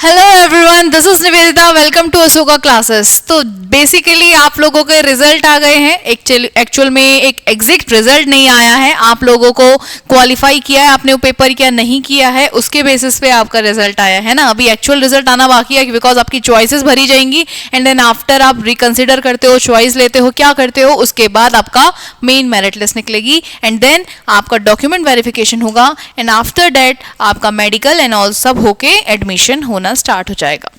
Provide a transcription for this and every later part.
Hello everyone, this is Nivedita. Welcome to Ashoka classes. तो basically आप लोगों के रिजल्ट आ गए हैं। एक्चुअल में एक एग्जैक्ट रिजल्ट नहीं आया है। आप लोगों को क्वालिफाई किया है आपने वो पेपर या नहीं किया है, उसके बेसिस पे आपका रिजल्ट आया है ना। अभी एक्चुअल रिजल्ट आना बाकी है बिकॉज आपकी चॉइसेस भरी जाएंगी एंड देन आफ्टर आप रिकंसिडर करते हो, चॉइस लेते हो, क्या करते हो, उसके बाद आपका मेन मेरिट लिस्ट निकलेगी एंड देन आपका डॉक्यूमेंट वेरिफिकेशन होगा एंड आफ्टर दैट आपका मेडिकल एंड ऑल सब होके एडमिशन होना स्टार्ट हो जाएगा।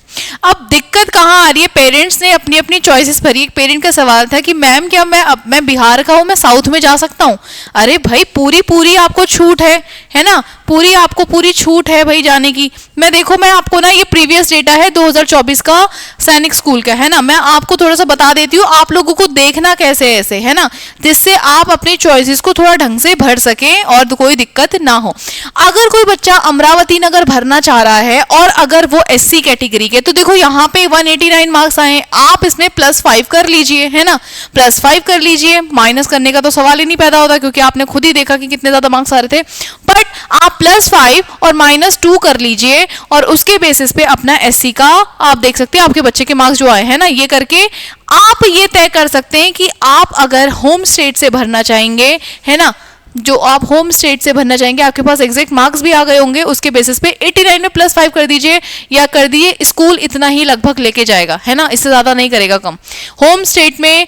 अब दिक्कत कहाँ आ रही है, पेरेंट्स ने अपनी अपनी चॉइसेस भरी। एक पेरेंट का सवाल था कि मैम क्या मैं बिहार का हूँ, मैं साउथ में जा सकता हूँ। अरे भाई पूरी आपको छूट है ना, पूरी छूट है भाई जाने की। मैं आपको ना ये प्रीवियस डेटा है 2024 का सैनिक स्कूल का है ना, मैं आपको थोड़ा सा बता देती हूँ आप लोगों को देखना कैसे ऐसे है ना, जिससे आप अपनी चॉइसेस को थोड़ा ढंग से भर सकें और कोई दिक्कत ना हो। अगर कोई बच्चा अमरावती नगर भरना चाह रहा है और अगर वो SC कैटेगरी के, तो देखो यहाँ पे 189 मार्क्स आए, आप इसमें +5 कर लीजिए है ना, +5 कर लीजिए। माइनस करने का तो सवाल ही नहीं पैदा होता क्योंकि आपने खुद ही देखा कि कितने ज्यादा मार्क्स आ रहे थे। बट आप +5 और -2 कर लीजिए और उसके बेसिस पे अपना SC का आप देख सकते हैं आपके बच्चे के मार्क्स जो आए हैं ना, ये करके आप ये तय कर सकते हैं कि आप अगर होम स्टेट से भरना चाहेंगे है ना, जो आप होम स्टेट से भरना चाहेंगे, आपके पास एग्जैक्ट मार्क्स भी आ गए होंगे, उसके बेसिस पे 89 में +5 कर दीजिए या कर दिए। स्कूल इतना ही लगभग लेके जाएगा है ना, इससे ज्यादा नहीं करेगा कम। होम स्टेट में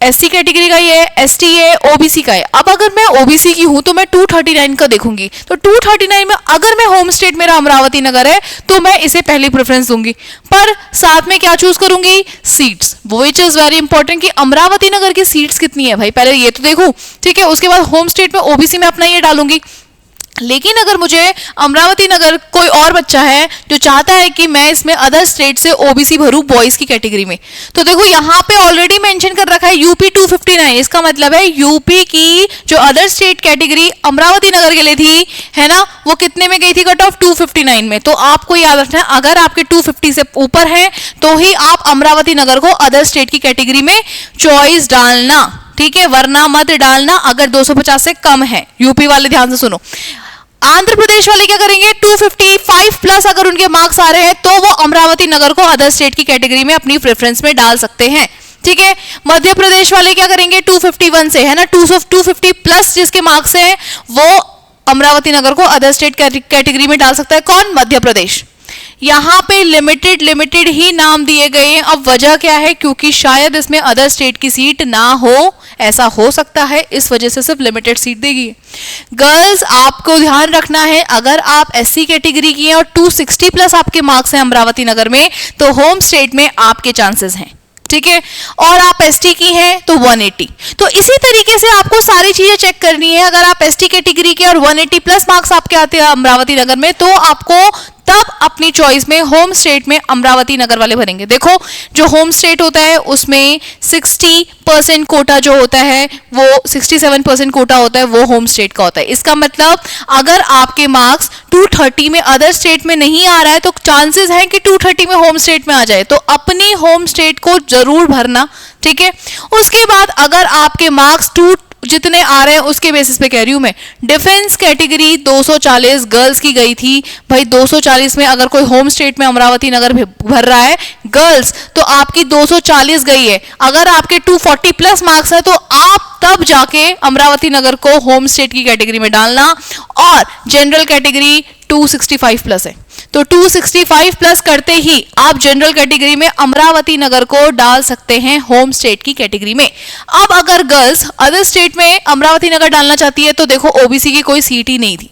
SC कैटेगरी का ही है, ST है, OBC का है। अब अगर मैं OBC की हूं तो मैं 239 का देखूंगी, तो 239 में अगर मैं होम स्टेट मेरा अमरावती नगर है तो मैं इसे पहली प्रेफरेंस दूंगी। पर साथ में क्या चूज करूंगी, seats, which is very important कि अमरावती नगर की सीट्स कितनी है भाई, पहले ये तो देखूं, ठीक है। उसके बाद होम स्टेट में OBC में अपना ये डालूंगी। लेकिन अगर मुझे अमरावती नगर कोई और बच्चा है जो चाहता है कि मैं इसमें अदर स्टेट से OBC भरूं बॉयज की कैटेगरी में, तो देखो यहाँ पे ऑलरेडी मेंशन कर रखा है UP 259। इसका मतलब है यूपी की जो अदर स्टेट कैटेगरी अमरावती नगर के लिए थी है ना, वो कितने में गई थी कट ऑफ 259 में। तो आपको याद रखना है अगर आपके 250 से ऊपर है तो ही आप अमरावती नगर को अदर स्टेट की कैटेगरी में चॉइस डालना, ठीक है, वरना मत डालना अगर 250 से कम है। यूपी वाले ध्यान से सुनो। आंध्र प्रदेश वाले क्या करेंगे, 255 प्लस अगर उनके मार्क्स आ रहे हैं तो वो अमरावती नगर को अदर स्टेट की कैटेगरी में अपनी प्रेफरेंस में डाल सकते हैं, ठीक है। मध्य प्रदेश वाले क्या करेंगे, 251 से है ना, 250 प्लस जिसके मार्क्स है वो अमरावती नगर को अदर स्टेट कैटेगरी में डाल सकता है। कौन, मध्य प्रदेश। यहाँ पे लिमिटेड ही नाम दिए गए हैं। अब वजह क्या है, क्योंकि शायद इसमें अदर स्टेट की सीट ना हो, ऐसा हो सकता है, इस वजह से सिर्फ लिमिटेड सीट देगी। गर्ल्स आपको ध्यान रखना है, अगर आप SC कैटेगरी की हैं और 260 प्लस आपके मार्क्स हैं अमरावती नगर में, तो होम स्टेट में आपके चांसेस हैं, ठीक है। और आप ST की हैं तो 180। तो इसी तरीके से आपको सारी चीजें चेक करनी है। अगर आप ST कैटेगरी के और 180 प्लस मार्क्स आपके आते हैं अमरावती नगर में, तो आपको तब अपनी चॉइस में होम स्टेट में अमरावती नगर वाले भरेंगे। देखो जो होम स्टेट होता है उसमें 60% कोटा जो होता है वो 67% कोटा होता है, वो होम स्टेट का होता है। इसका मतलब अगर आपके मार्क्स 230 में अदर स्टेट में नहीं आ रहा है तो चांसेस है कि 230 में होम स्टेट में आ जाए, तो अपनी होम स्टेट को जरूर भरना, ठीक है। उसके बाद अगर आपके मार्क्स जितने आ रहे हैं उसके बेसिस पे कह रही हूं मैं, डिफेंस कैटेगरी 240 गर्ल्स की गई थी भाई। 240 में अगर कोई होम स्टेट में अमरावती नगर भर रहा है गर्ल्स, तो आपकी 240 गई है। अगर आपके 240 प्लस मार्क्स है तो आप तब जाके अमरावती नगर को होम स्टेट की कैटेगरी में डालना। और जनरल कैटेगरी 265 प्लस है, तो 265 प्लस करते ही आप जनरल कैटेगरी में अमरावती नगर को डाल सकते हैं होम स्टेट की कैटेगरी में। अब अगर गर्ल्स अदर स्टेट में अमरावती नगर डालना चाहती है तो देखो OBC की कोई सीट ही नहीं थी,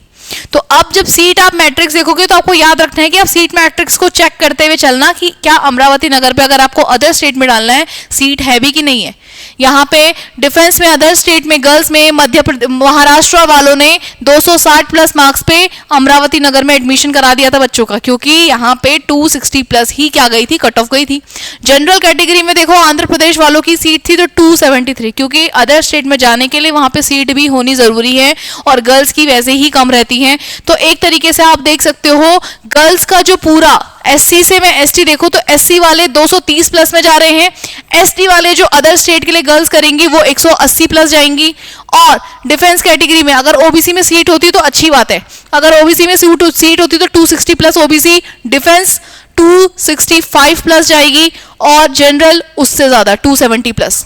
तो अब जब सीट आप मैट्रिक्स देखोगे तो आपको याद रखना है कि आप सीट मैट्रिक्स को चेक करते हुए चलना कि क्या अमरावती नगर पे अगर आपको अदर स्टेट में डालना है सीट है भी कि नहीं है। यहाँ पे डिफेंस में अदर स्टेट में गर्ल्स में महाराष्ट्र वालों ने 260 प्लस मार्क्स पे अमरावती नगर में एडमिशन करा दिया था बच्चों का, क्योंकि यहाँ पे 260 प्लस ही क्या गई थी, कट ऑफ गई थी। जनरल कैटेगरी में देखो आंध्र प्रदेश वालों की सीट थी तो 273, क्योंकि अदर स्टेट में जाने के लिए वहां पे सीट भी होनी जरूरी है और गर्ल्स की वैसे ही कम रहती है। तो एक तरीके से आप देख सकते हो गर्ल्स का जो पूरा SC से मैं ST देखो तो SC वाले 230 प्लस में जा रहे हैं, ST वाले जो अदर स्टेट के लिए गर्ल्स करेंगी वो 180 प्लस जाएंगी। और डिफेंस कैटेगरी में अगर OBC में सीट होती तो अच्छी बात है, अगर OBC में सीट होती तो 260 प्लस OBC, डिफेंस 265 प्लस जाएगी और जनरल उससे ज्यादा 270 प्लस।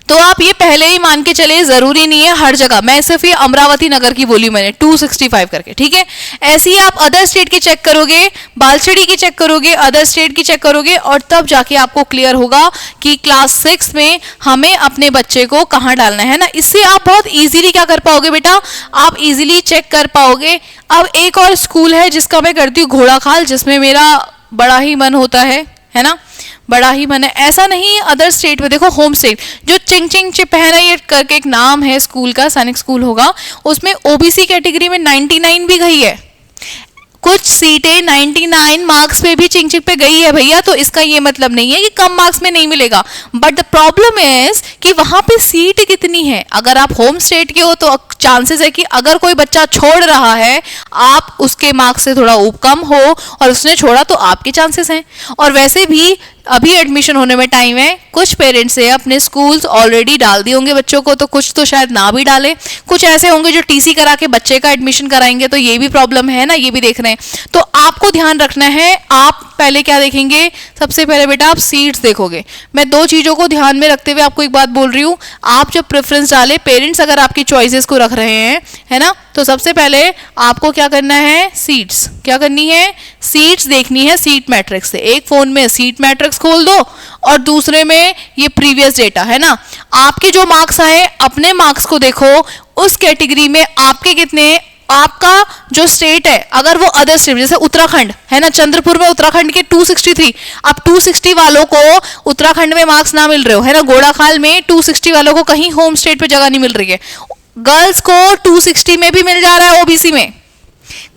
तो आप ये पहले ही मान के चले, जरूरी नहीं है हर जगह, मैं सिर्फ ये अमरावती नगर की बोली मैंने 265 करके, ठीक है। ऐसे ही आप अदर स्टेट की चेक करोगे, बालछड़ी की चेक करोगे, अदर स्टेट की चेक करोगे, और तब जाके आपको क्लियर होगा कि क्लास 6 में हमें अपने बच्चे को कहाँ डालना है ना। इससे आप बहुत इजीली क्या कर पाओगे बेटा, आप इजीली चेक कर पाओगे। अब एक और स्कूल है जिसका मैं करती हूँ घोड़ाखाल, जिसमें मेरा बड़ा ही मन होता है ना, बड़ा ही मन है। ऐसा नहीं अदर स्टेट में देखो, होम स्टेट जो चिंग चिंग चिप है ना, ये करके एक नाम है स्कूल का, सैनिक स्कूल होगा, उसमें ओबीसी कैटेगरी में 99 भी गई है, कुछ सीटें 99 मार्क्स पे भी चिंग चिंग पे गई है भैया। तो इसका ये मतलब नहीं है कि कम मार्क्स में नहीं मिलेगा, बट द प्रॉब्लम इज कि वहां पे सीट कितनी है। अगर आप होम स्टेट के हो तो चांसेस है कि अगर कोई बच्चा छोड़ रहा है, आप उसके मार्क्स से थोड़ा कम हो और उसने छोड़ा, तो आपके चांसेस हैं। और वैसे भी अभी एडमिशन होने में टाइम है, कुछ पेरेंट्स से अपने स्कूल्स ऑलरेडी डाल दिए होंगे बच्चों को, तो कुछ तो शायद ना भी डालें, कुछ ऐसे होंगे जो टीसी करा के बच्चे का एडमिशन कराएंगे, तो ये भी प्रॉब्लम है ना, ये भी देख रहे हैं। तो आपको ध्यान रखना है, आप पहले क्या देखेंगे, सबसे पहले बेटा आप सीट्स देखोगे। मैं दो चीजों को ध्यान में रखते हुए आपको एक बात बोल रही हूँ, आप जब प्रेफरेंस डाले, पेरेंट्स अगर आपकी चॉइसेस को रख रहे हैं, है ना, तो सबसे पहले आपको क्या करना है, सीट्स क्या करनी है, सीट्स देखनी है सीट मैट्रिक्स से। एक फोन में सीट मैट्रिक्स खोल दो और दूसरे में ये प्रीवियस डेटा, है ना, आपके जो मार्क्स आए अपने मार्क्स को देखो, उस कैटेगरी में आपके कितने, आपका जो स्टेट है, अगर वो अदर स्टेट जैसे उत्तराखंड है ना, चंद्रपुर में उत्तराखंड के 263, अब 260 वालों को उत्तराखंड में मार्क्स ना मिल रहे हो, है ना, घोड़ाखाल में 260 वालों को कहीं होम स्टेट पे जगह नहीं मिल रही है। गर्ल्स को 260 में भी मिल जा रहा है ओबीसी में,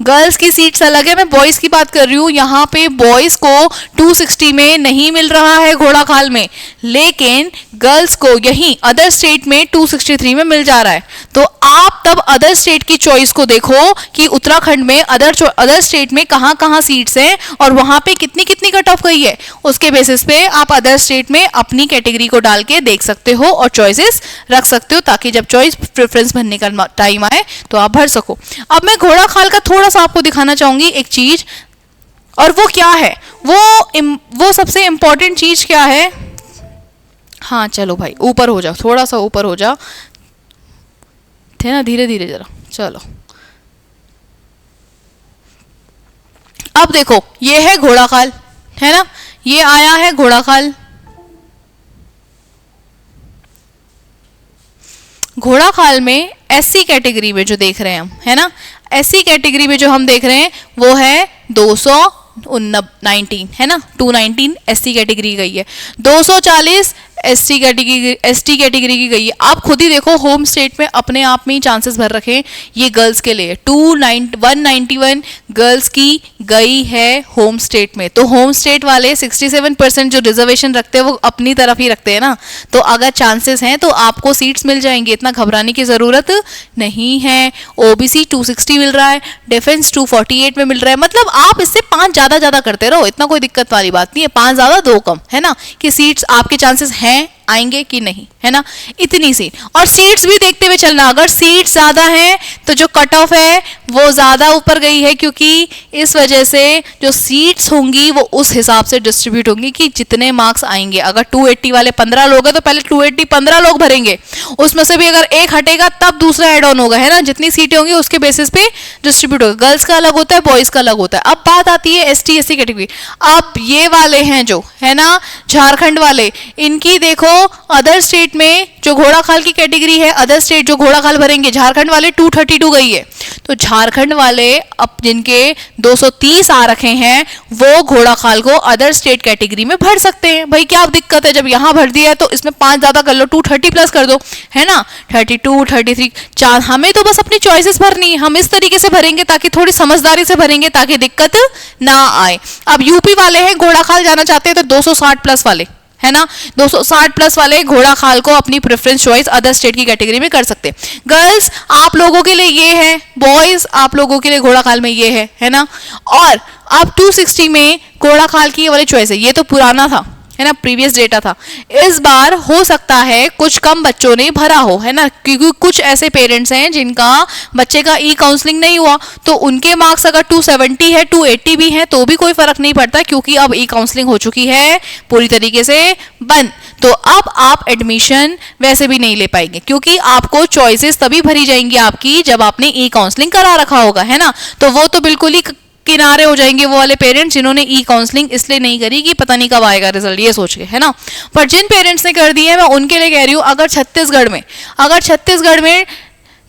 गर्ल्स की सीट्स अलग है, मैं बॉयज की बात कर रही हूँ। यहाँ पे बॉयज को 260 में नहीं मिल रहा है घोड़ाखाल में, लेकिन गर्ल्स को यहीं अदर स्टेट में 263 में मिल जा रहा है। तो आप तब अदर स्टेट की चॉइस को देखो कि उत्तराखंड में अदर स्टेट में कहाँ कहाँ सीट्स हैं और वहां पे कितनी कितनी कट ऑफ गई है, उसके बेसिस पे आप अदर स्टेट में अपनी कैटेगरी को डाल के देख सकते हो और चॉइसेस रख सकते हो, ताकि जब चॉइस प्रेफरेंस भरने का टाइम आए तो आप भर सको। अब मैं घोड़ाखाल का थोड़ा सा आपको दिखाना चाहूंगी एक चीज, और वो क्या है, वो सबसे इंपॉर्टेंट चीज क्या है। हाँ चलो भाई ऊपर हो जाओ, थोड़ा सा ऊपर हो जाओ, थे ना, धीरे धीरे जरा, चलो। अब देखो ये है घोड़ाखाल, है ना, ये आया है घोड़ाखाल। घोड़ाखाल में एससी कैटेगरी में जो देख रहे हैं हम, है ना, एससी कैटेगरी में जो हम देख रहे हैं वो है 219, है ना, 219 एससी कैटेगरी गई है, 240 एसटी कैटेगरी की गई है। आप खुद ही देखो होम स्टेट में अपने आप में ही चांसेस भर रखे, ये गर्ल्स के लिए 191 गर्ल्स की गई है होम स्टेट में। तो होम स्टेट वाले 67% जो रिजर्वेशन रखते हैं वो अपनी तरफ ही रखते हैं ना, तो अगर चांसेस हैं तो आपको सीट्स मिल जाएंगे, इतना घबराने की जरूरत नहीं है। ओबीसी 260 मिल रहा है, डिफेंस 248 में मिल रहा है, मतलब आप इससे 5 ज्यादा करते रहो, इतना कोई दिक्कत वाली बात नहीं है, 5 ज्यादा 2 कम, है ना, कि सीट्स आपके चांसेस हैं आएंगे कि नहीं, है ना, इतनी सी। और सीट्स भी देखते हुए चलना, अगर सीट्स ज्यादा हैं तो जो कट ऑफ है वो ज्यादा ऊपर गई है, क्योंकि इस वजह से जो सीट्स होंगी वो उस हिसाब से डिस्ट्रीब्यूट होंगी कि जितने मार्क्स आएंगे। अगर 280 वाले 15 लोग हैं तो पहले 280 15 लोग भरेंगे, उसमें से भी अगर एक हटेगा तब दूसरा एड ऑन होगा, है ना, जितनी सीटें होंगी उसके बेसिस पे डिस्ट्रीब्यूट होगा। गर्ल्स का अलग होता है, बॉयज का अलग होता है। अब बात आती है एसटी एससी कैटेगरी। अब ये वाले हैं जो, है ना, झारखंड वाले, इनकी देखो अदर स्टेट में जो घोड़ाखाल की कैटेगरी है, अदर स्टेट जो घोड़ाखाल भरेंगे, झारखंड वाले 232 गई है, तो झारखंड वाले अब जिनके 230 आ रखे हैं वो घोड़ाखाल को अदर स्टेट कैटेगरी में भर सकते हैं। भाई क्या दिक्कत है, जब यहां भर दिया है तो इसमें 5 ज्यादा कर लो, 230 प्लस कर दो, है ना, 32 33 4। हमें तो बस अपनी चॉइसेस भरनी है, हम इस तरीके से भरेंगे ताकि थोड़ी समझदारी से भरेंगे ताकि दिक्कत ना आए। अब यूपी वाले हैं घोड़ाखाल जाना चाहते हैं तो 260 प्लस वाले, है ना, 260 प्लस वाले घोड़ाखाल को अपनी प्रेफरेंस चॉइस अदर स्टेट की कैटेगरी में कर सकते हैं। गर्ल्स आप लोगों के लिए ये है, बॉयज आप लोगों के लिए घोड़ाखाल में ये है ना। और अब 260 में घोड़ाखाल की ये वाली चॉइस है, ये तो पुराना था, है ना, प्रीवियस डेटा था। इस बार हो सकता है कुछ कम बच्चों ने भरा हो, है ना, क्योंकि कुछ ऐसे पेरेंट्स हैं जिनका बच्चे का ई काउंसलिंग नहीं हुआ, तो उनके मार्क्स अगर 270 है 280 भी है तो भी कोई फर्क नहीं पड़ता, क्योंकि अब ई काउंसलिंग हो चुकी है पूरी तरीके से बंद। तो अब आप एडमिशन वैसे भी नहीं ले पाएंगे, क्योंकि आपको चॉइसेस तभी भरी जाएंगी आपकी जब आपने ई काउंसलिंग करा रखा होगा, है ना। तो वो तो बिल्कुल ही किनारे हो जाएंगे वो वाले पेरेंट्स जिन्होंने ई काउंसलिंग इसलिए नहीं करी कि पता नहीं कब आएगा रिजल्ट, ये सोच के, है ना। पर जिन पेरेंट्स ने कर दी है, मैं उनके लिए कह रही हूँ, अगर छत्तीसगढ़ में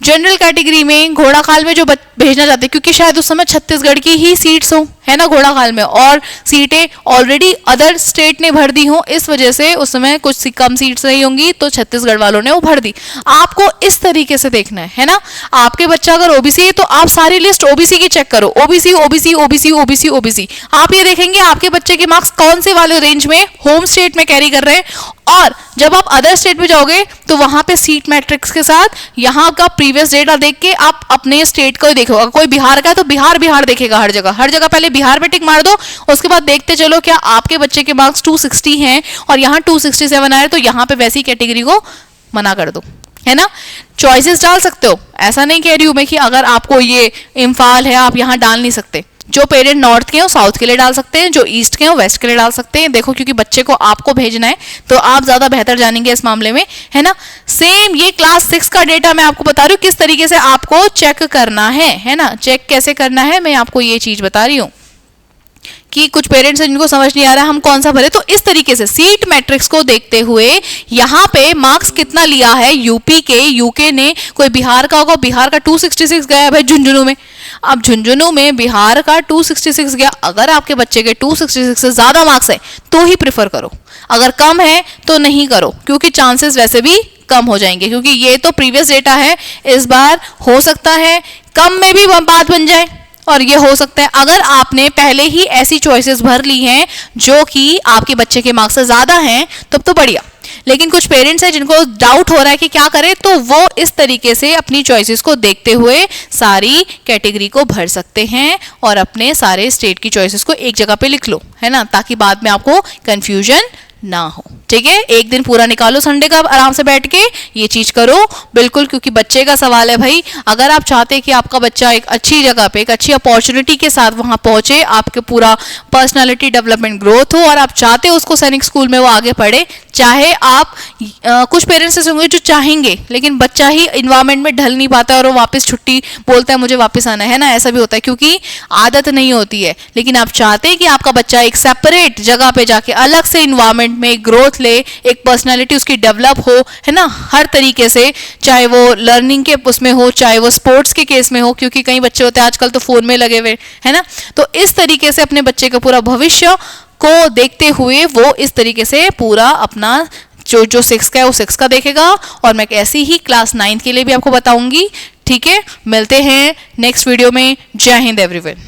जनरल कैटेगरी में घोड़ाखाल में जो भेजना चाहते हैं, क्योंकि शायद उस समय छत्तीसगढ़ की ही सीट्स हो, है ना, घोड़ाखाल में, और सीटें ऑलरेडी अदर स्टेट ने भर दी हो, इस वजह से उस समय कुछ कम सीट्स नहीं होंगी तो छत्तीसगढ़ वालों ने वो भर दी। आपको इस तरीके से देखना है ना। आपके बच्चा अगर ओबीसी है तो आप सारी लिस्ट ओबीसी की चेक करो, OBC OBC OBC OBC OBC. आप ये देखेंगे आपके बच्चे के मार्क्स कौन से वाले रेंज में होम स्टेट में कैरी कर रहे हैं, और जब आप अदर स्टेट में जाओगे तो वहां पे सीट मैट्रिक्स के साथ यहाँ का प्रीवियस डेटा देख के आप अपने स्टेट को ही देखोगे। कोई बिहार का है तो बिहार देखेगा, हर जगह पहले बिहार पे टिक मार दो, उसके बाद देखते चलो क्या आपके बच्चे के मार्क्स 260 हैं और यहाँ 267 आए, तो यहाँ पे वैसी कैटेगरी को मना कर दो, है ना। चॉइसेस डाल सकते हो, ऐसा नहीं कह रही हूं मैं कि अगर आपको ये इम्फाल है आप यहाँ डाल नहीं सकते। जो पेरेंट नॉर्थ के हो साउथ के लिए डाल सकते हैं, जो ईस्ट के हो वेस्ट के लिए डाल सकते हैं। देखो क्योंकि बच्चे को आपको भेजना है तो आप ज्यादा बेहतर जानेंगे इस मामले में, है ना। सेम ये क्लास 6 का डेटा मैं आपको बता रही हूँ किस तरीके से आपको चेक करना है ना। चेक कैसे करना है मैं आपको ये चीज बता रही हूँ कि कुछ पेरेंट्स हैं जिनको समझ नहीं आ रहा हम कौन सा भरे। तो इस तरीके से सीट मैट्रिक्स को देखते हुए यहाँ पे मार्क्स कितना लिया है यूपी के, यूके ने, कोई बिहार का होगा, बिहार का 266 गया है भाई झुंझुनू में। अब झुंझुनू में बिहार का 266 गया, अगर आपके बच्चे के 266 से ज्यादा मार्क्स है तो ही प्रिफर करो, अगर कम है तो नहीं करो, क्योंकि चांसेस वैसे भी कम हो जाएंगे, क्योंकि ये तो प्रीवियस डेटा है। इस बार हो सकता है कम में भी बात बन जाए, और ये हो सकता है अगर आपने पहले ही ऐसी चॉइसेस भर ली हैं जो कि आपके बच्चे के मार्क्स से ज्यादा हैं तब तो बढ़िया। लेकिन कुछ पेरेंट्स हैं जिनको डाउट हो रहा है कि क्या करें, तो वो इस तरीके से अपनी चॉइसेस को देखते हुए सारी कैटेगरी को भर सकते हैं और अपने सारे स्टेट की चॉइसेस को एक जगह पे लिख लो, है ना, ताकि बाद में आपको कंफ्यूजन ना हो। ठीक है, एक दिन पूरा निकालो संडे का, आराम से बैठ के ये चीज करो बिल्कुल, क्योंकि बच्चे का सवाल है भाई। अगर आप चाहते हैं कि आपका बच्चा एक अच्छी जगह पे एक अच्छी अपॉर्चुनिटी के साथ वहां पहुंचे, आपके पूरा पर्सनालिटी डेवलपमेंट ग्रोथ हो, और आप चाहते हो उसको सैनिक स्कूल में वो आगे पढ़े, चाहे आप कुछ पेरेंट्स ऐसे होंगे जो चाहेंगे लेकिन बच्चा ही इन्वायरमेंट में ढल नहीं पाता और वो वापस छुट्टी बोलता है मुझे वापस आना है ना, ऐसा भी होता है क्योंकि आदत नहीं होती है। लेकिन आप चाहते हैं कि आपका बच्चा एक सेपरेट जगह पे जाके अलग से इन्वायरमेंट में ग्रोथ ले, एक पर्सनालिटी उसकी डेवलप हो, है ना, हर तरीके से, चाहे वो लर्निंग के उसमें हो, चाहे वो स्पोर्ट्स के केस में हो, क्योंकि कई बच्चे होते हैं आजकल तो फोन में लगे हुए, है ना। तो इस तरीके से अपने बच्चे का पूरा भविष्य को देखते हुए वो इस तरीके से पूरा अपना जो 6 का है वो 6 का देखेगा, और मैं ऐसी ही क्लास 9 के लिए भी आपको बताऊंगी। ठीक है, मिलते हैं नेक्स्ट वीडियो में। जय हिंद एवरीवन।